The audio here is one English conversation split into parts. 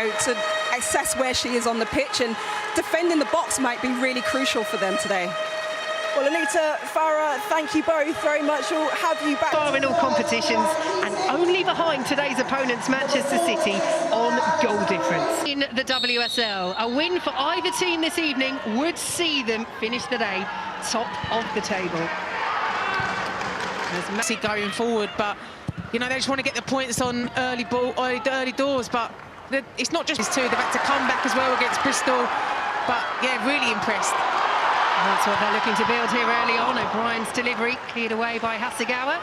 to assess where she is on the pitch, and defending the box might be really crucial for them today. Well, Anita, Farah, thank you both very much. We'll have you back. Far in all competitions and only behind today's opponents, Manchester City, on goal difference. In the WSL, a win for either team this evening would see them finish the day top of the table. There's Messi going forward, but you know they just want to get the points on early doors. But it's not just these two; they've had to come back as well against Bristol. But yeah, really impressed. That's what they're looking to build here early on. O'Brien's delivery cleared away by Hasegawa.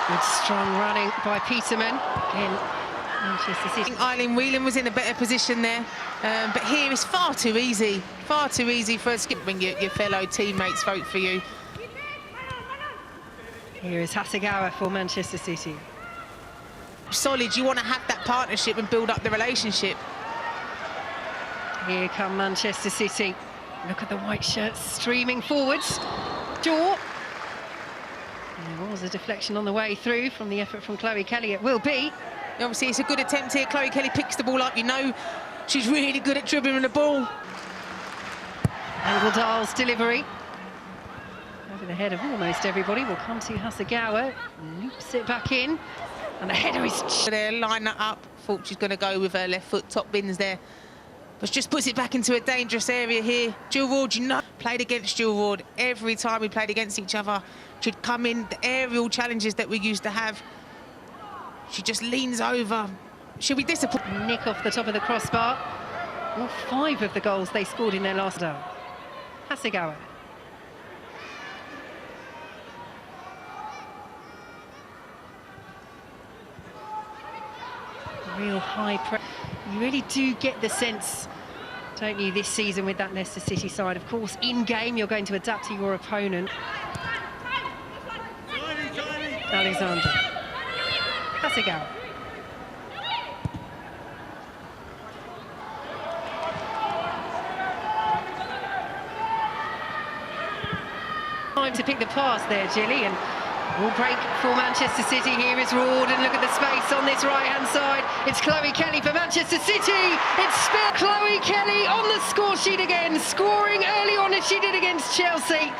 Good strong running by Peterman. Again, Manchester City. I think Eileen Whelan was in a better position there, but here it's far too easy for a skip when your fellow teammates vote for you. Here is Hasegawa for Manchester City. Solid, you want to have that partnership and build up the relationship. Here come Manchester City. Look at the white shirts streaming forwards. Jaw. There was a deflection on the way through from the effort from Chloe Kelly. It will be. Obviously, it's a good attempt here. Chloe Kelly picks the ball up. You know she's really good at dribbling the ball. Engeldahl's delivery. Over the head of almost everybody. Will come to Hasegawa. Loops it back in. And the header is... They line that up. Thought she's going to go with her left foot, top bins there. But just puts it back into a dangerous area here. Jill Ward, you know, played against Jill Ward. Every time we played against each other, she'd come in, the aerial challenges that we used to have. She just leans over. She'll be disappointed. Nick off the top of the crossbar. All 5 of the goals they scored in their last day. Hasegawa. Real high pressure. You really do get the sense, don't you, this season with that Leicester City side. Of course, in game, you're going to adapt to your opponent. Alexander. Hasegawa. Time to pick the pass there, Gilly, and all break for Manchester City. Here is Ward, and look at the space on this right-hand side. It's Chloe Kelly for Manchester City. It's spilled. Chloe Kelly on the score sheet again, scoring early on as she did against Chelsea.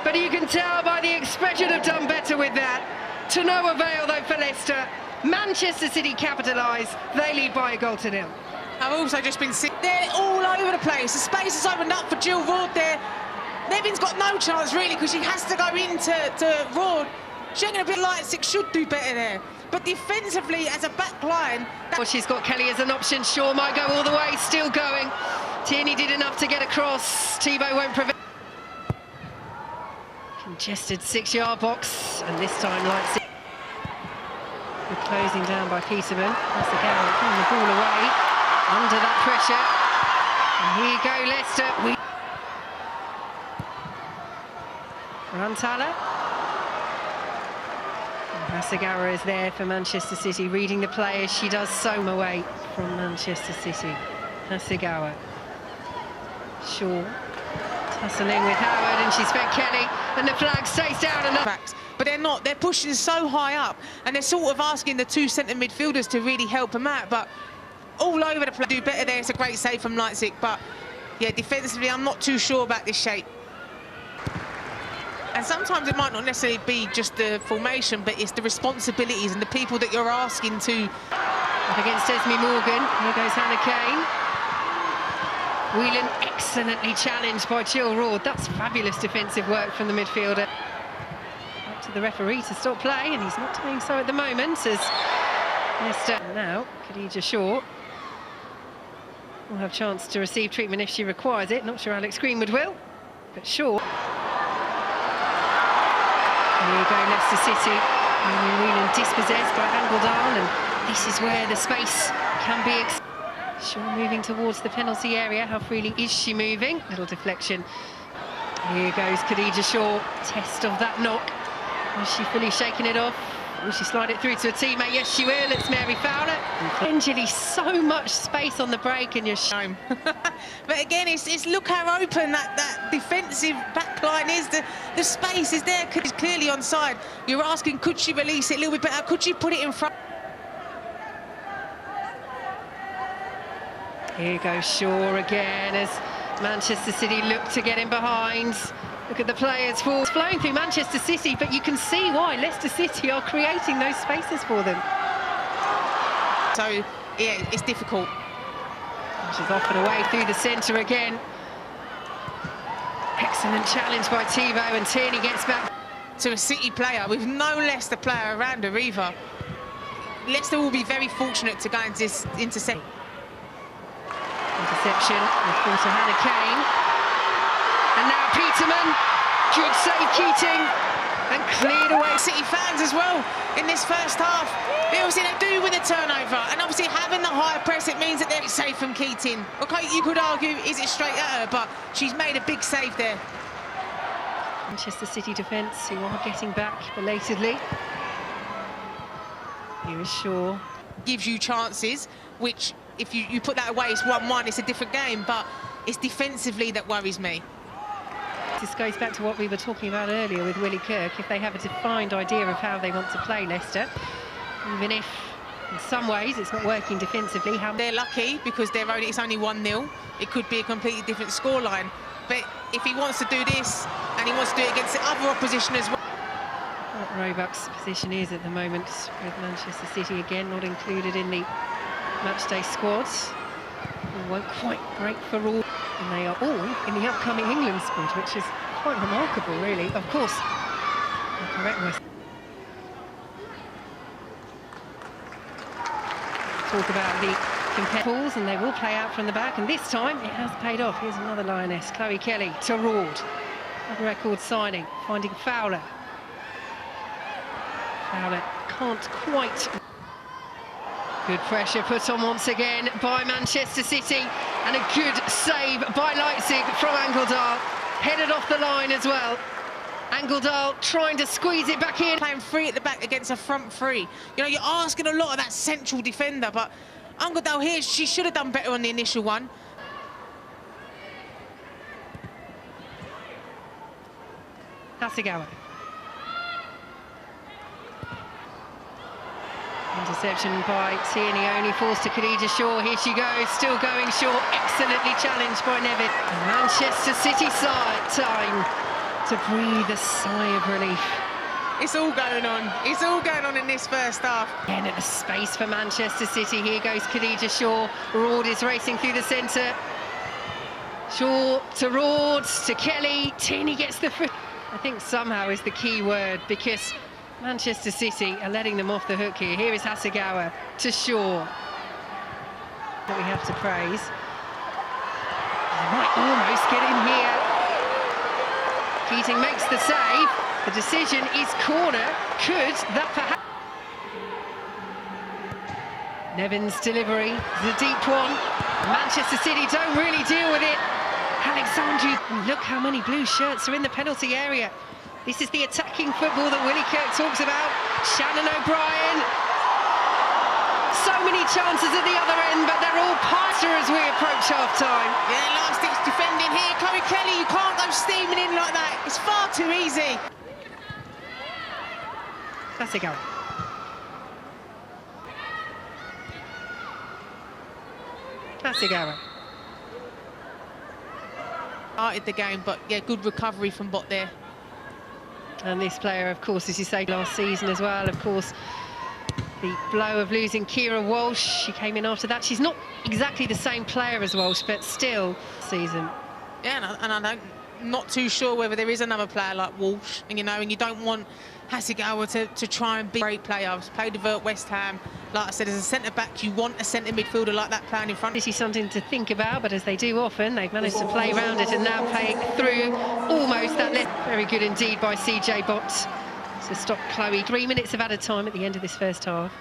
But you can tell by the expression have done better with that. To no avail though for Leicester. Manchester City capitalise. They lead by a goal to nil. I've also just been sitting there all over the place. The space has opened up for Jill Ward there. Nevin's got no chance really because she has to go into Ward. Schengen a bit light, should do better there. But defensively, as a back line... Well, she's got Kelly as an option. Shaw might go all the way, still going. Tierney did enough to get across. Thibault won't prevent... Congested 6-yard box, and this time Leipzig. Good closing down by Peterman. Hasegawa pulling the ball away. Under that pressure. And here you go, Leicester. Rantala. Hasegawa is there for Manchester City, reading the players. She does so away from Manchester City. Hasegawa. Shaw. Tussling with Howard, and she's fed Kelly, and the flag stays down. But they're not. They're pushing so high up, and they're sort of asking the 2 centre midfielders to really help them out. But all over the place, do better there. It's a great save from Leipzig. But yeah, defensively, I'm not too sure about this shape. And sometimes it might not necessarily be just the formation, but it's the responsibilities and the people that you're asking to. Up against Esme Morgan. Here goes Hannah Kane. Whelan excellently challenged by Jill Ward. That's fabulous defensive work from the midfielder. Up to the referee to stop play, and he's not doing so at the moment. As Leicester now, Khadija Shaw will have a chance to receive treatment if she requires it. Not sure Alex Greenwood will, but Shaw. Here you go, Leicester City. Whelan dispossessed by Engeldahl, and this is where the space can be. Shaw moving towards the penalty area. How freely is she moving? Little deflection. Here goes Khadija Shaw. Test of that knock. Is she fully shaking it off? Will she slide it through to a teammate? Yes, she will. It's Mary Fowler. Angeli, so much space on the break, and you're showing. But again, it's look how open that defensive back decline is. The space is there, it's clearly onside. You're asking, could she release it a little bit better? Could she put it in front? Here goes Shaw again as Manchester City look to get in behind. Look at the players flowing through Manchester City, but you can see why Leicester City are creating those spaces for them. So, yeah, it's difficult. She's off and away through the centre again. Excellent challenge by Thibaut, and Tierney gets back. To a City player with no Leicester player around her either. Leicester will be very fortunate to go into this intercept. Interception, of course, to Hannah Kane. And now Peterman, good save Keating, and cleared away. City fans as well in this first half. They obviously they do with the turnover, and obviously having the high press, it means that they're safe from Keating. Okay, you could argue, is it straight at her, but she's made a big save there. Manchester City defence, who are getting back belatedly. Here is Shaw. Gives you chances, which if you put that away, it's 1-1, it's a different game, but it's defensively that worries me. This goes back to what we were talking about earlier with Willie Kirk. If they have a defined idea of how they want to play Leicester, even if in some ways it's not working defensively. They're lucky because it's only 1-0. It could be a completely different scoreline. But if he wants to do this, and he wants to do it against the other opposition as well. What Roebuck's position is at the moment with Manchester City again not included in the matchday squads. They won't quite break for all. And they are all in the upcoming England squad, which is quite remarkable, really. Of course, the correct way. Talk about the competitors, and they will play out from the back, and this time it has paid off. Here's another Lioness, Chloe Kelly, to Roord. A record signing, finding Fowler. Fowler can't quite. Good pressure put on once again by Manchester City, and a good save by Leipzig from Angeldal. Headed off the line as well. Angeldal trying to squeeze it back in. Playing free at the back against a front three. You know, you're asking a lot of that central defender, but Angeldal here, she should have done better on the initial one. Hasegawa. Interception by Tierney, only falls to Khadija Shaw. Here she goes, still going Shaw, excellently challenged by Neville. Manchester City side, time to breathe a sigh of relief. It's all going on. It's all going on in this first half. Again at the space for Manchester City. Here goes Khadija Shaw. Roord is racing through the centre. Shaw to Roord, to Kelly. Tierney gets the foot. I think somehow is the key word, because Manchester City are letting them off the hook here. Here is Hasegawa to Shaw. That we have to praise. They might almost get in here. Keating makes the save. The decision is corner. Could that perhaps... Nevin's delivery is a deep one. Manchester City don't really deal with it. Alexandru, look how many blue shirts are in the penalty area. This is the attacking football that Willie Kirk talks about. Shannon O'Brien. So many chances at the other end, but they're all pasta as we approach half-time. Yeah, last-ditch defending here. Chloe Kelly, you can't go steaming in like that. It's far too easy. Hasegawa. Hasegawa. Started the game, but yeah, good recovery from Bot there. And this player, of course, as you say, last season as well, of course, the blow of losing Kira Walsh. She came in after that. She's not exactly the same player as Walsh, but still season. Yeah, and I'm not too sure whether there is another player like Walsh, and you know, and you don't want Hasegawa to try and be a great player. I've played with her at West Ham. Like I said, as a centre-back, you want a centre midfielder like that playing in front. This is something to think about, but as they do often, they've managed to play around it and now play through almost that left. Very good indeed by CJ Botts to stop Chloe. 3 minutes of added time at the end of this first half.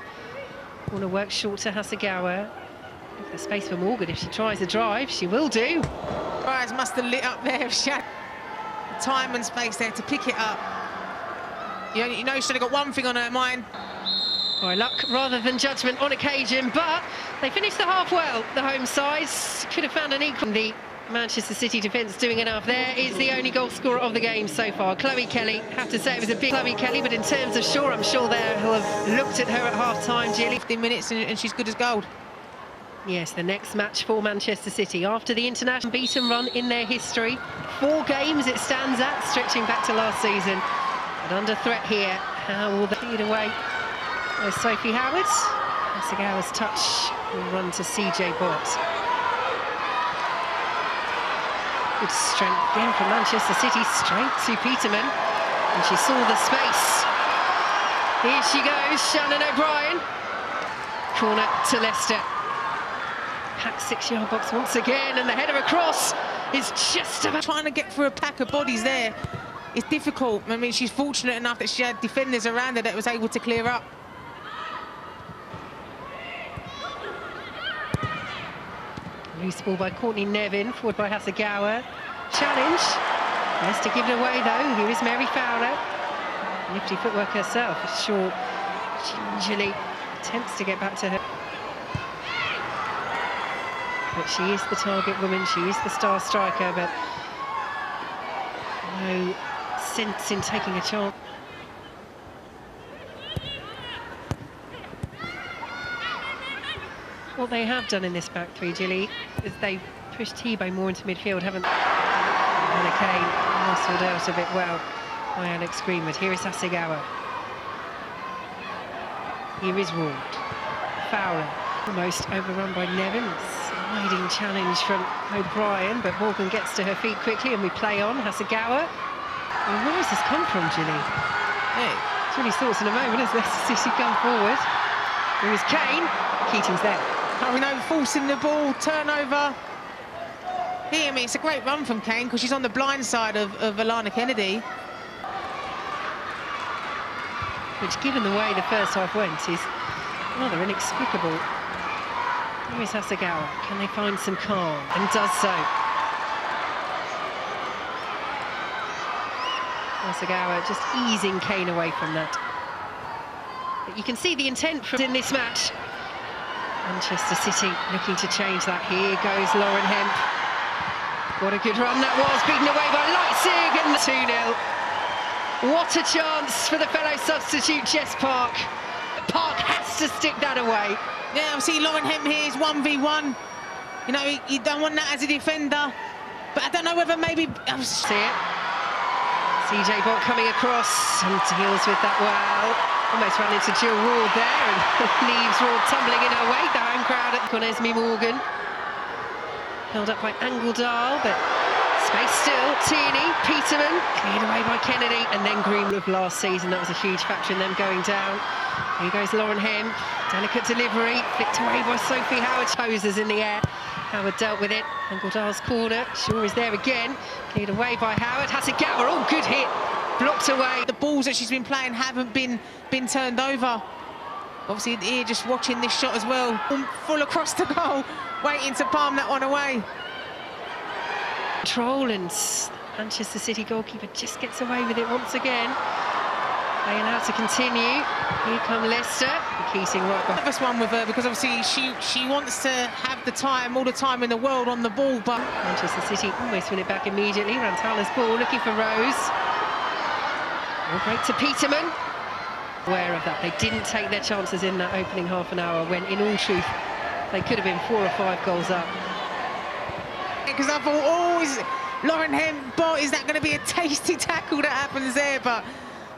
Want to work short to Hasegawa. There's space for Morgan if she tries the drive. She will do. Eyes must have lit up there if she had time and space there to pick it up. You know, she's only got one thing on her mind. By luck rather than judgment on occasion, but they finished the half well. The home sides could have found an equal. The Manchester City defence doing enough. There is the only goal scorer of the game so far, Chloe Kelly. Have to say it was a big Chloe Kelly, but in terms of Shaw, I'm sure they'll have looked at her at half-time, Gilly. 15 minutes and she's good as gold. Yes, the next match for Manchester City after the international beaten run in their history. 4 games it stands at, stretching back to last season. But under threat here, how will they lead away? There's Sophie Howard. Hasagawa's touch will run to CJ Bott. Good strength again from Manchester City, straight to Peterman. And she saw the space. Here she goes, Shannon O'Brien. Corner to Leicester. Packed 6-yard box once again, and the header across is just about... Trying to get through a pack of bodies there is difficult. I mean, she's fortunate enough that she had defenders around her that was able to clear up. Loose ball by Courtney Nevin, forward by Hasagawa. Challenge. Leicester give it away though. Here is Mary Fowler. Nifty footwork herself. Short. Gingerly attempts to get back to her. But she is the target woman. She is the star striker. But no sense in taking a chance. What they have done in this back three, Gilly, is they've pushed Thibaut more into midfield, haven't they? Anna Kane muscled out of it well by Alex Greenwood. Here is Hasagawa. Here is Ward. Fowler, almost overrun by Nevin. Sliding challenge from O'Brien, but Morgan gets to her feet quickly and we play on. Hasagawa. Well, where has this come from, Gilly? Hey. Julie's thoughts in a moment as Leicester City come forward. Here is Kane. Keating's there. I mean, forcing the ball, turnover. Here, I mean, it's a great run from Kane because she's on the blind side of Alana Kennedy. Which, given the way the first half went, is rather inexplicable. Here is Hasagawa. Can they find some calm? And does so. Hasagawa just easing Kane away from that. But you can see the intent from in this match. Manchester City looking to change that. Here goes Lauren Hemp. What a good run that was, beaten away by Leipzig and 2-0. What a chance for the fellow substitute, Jess Park. Park has to stick that away. Yeah, obviously Lauren Hemp here is 1v1. You know, you don't want that as a defender. But I don't know whether maybe... See it. CJ Bott coming across and deals with that well. Almost ran into Jill Ward there and leaves Ward tumbling in her wake. The home crowd at Esme Morgan. Held up by Angledahl, but space still. Tierney, Peterman, cleared away by Kennedy, and then Green of last season. That was a huge factor in them going down. Here goes Lauren Hemp. Delicate delivery, flicked away by Sophie Howard. Posers in the air. Howard dealt with it. Angledahl's corner. Shaw is there again. Cleared away by Howard. Hasagawa, oh, good hit. Blocked away. The balls that she's been playing haven't been turned over. Obviously here just watching this shot as well. Full across the goal, waiting to palm that one away. Control, and Manchester City goalkeeper just gets away with it once again. They allowed to continue. Here come Leicester. Keating right behind. Nervous one with her because obviously she wants to have the time, all the time in the world on the ball, but Manchester City almost win it back immediately. Rantala's ball, looking for Rose. Ball break to Peterman. Aware of that, they didn't take their chances in that opening half an hour when, in all truth, they could have been 4 or 5 goals up. Because I thought, oh, is Lauren Hemp, Bott, is that going to be a tasty tackle that happens there? But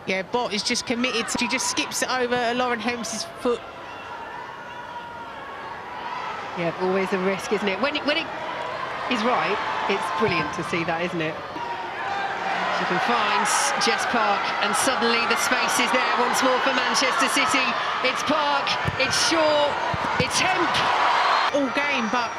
yeah, Bott is just committed. She just skips it over Lauren Hemp's foot. Yeah, always a risk, isn't it? When it is right, it's brilliant to see that, isn't it? She can find Jess Park, and suddenly the space is there once more for Manchester City. It's Park, it's Shaw, it's Hemp. All game, but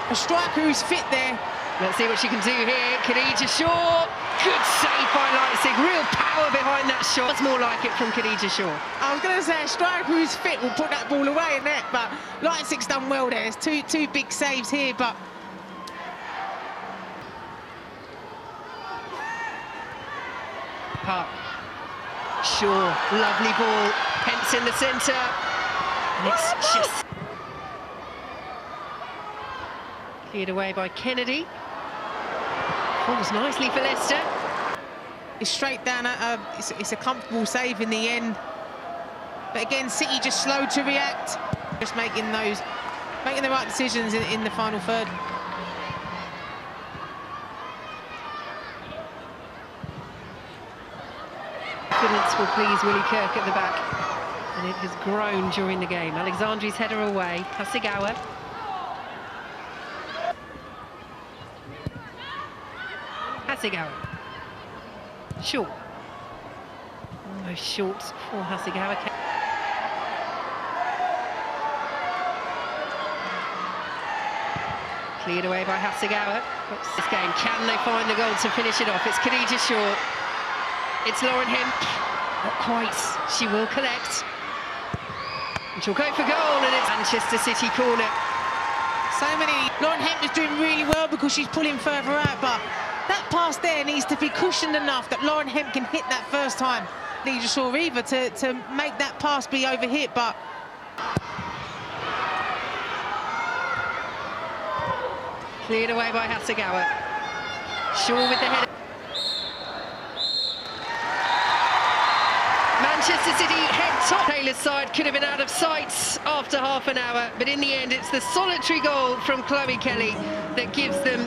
a striker who's fit there. Let's see what she can do here. Khadija Shaw, good save by Leipzig. Real power behind that shot. It's more like it from Khadija Shaw. I was going to say a striker who's fit will put that ball away in net, but Leipzig's done well there. There's two big saves here, but Park, Shaw, lovely ball, Hemp's in the centre, and it's just Cleared away by Kennedy. Falls nicely for Leicester. It's straight down. It's a comfortable save in the end. But again, City just slow to react. Just making the right decisions in the final third. Confidence will please Willie Kirk at the back. And it has grown during the game. Alexandri's header away. Hasegawa. Hasegawa. Short. Almost short for Hasegawa. Cleared away by Hasegawa. What's this game? Can they find the goal to finish it off? It's Khadija Shaw. It's Lauren Hemp. Not quite. She will collect. And she'll go for goal, and it's Manchester City corner. Lauren Hemp is doing really well because she's pulling further out, but that pass there needs to be cushioned enough that Lauren Hemp can hit that first time. Khadija Shaw either to make that pass be overhit, but Cleared away by Hasegawa. Shaw with the header. Manchester City head top. Taylor's side could have been out of sight after half an hour, but in the end it's the solitary goal from Chloe Kelly that gives them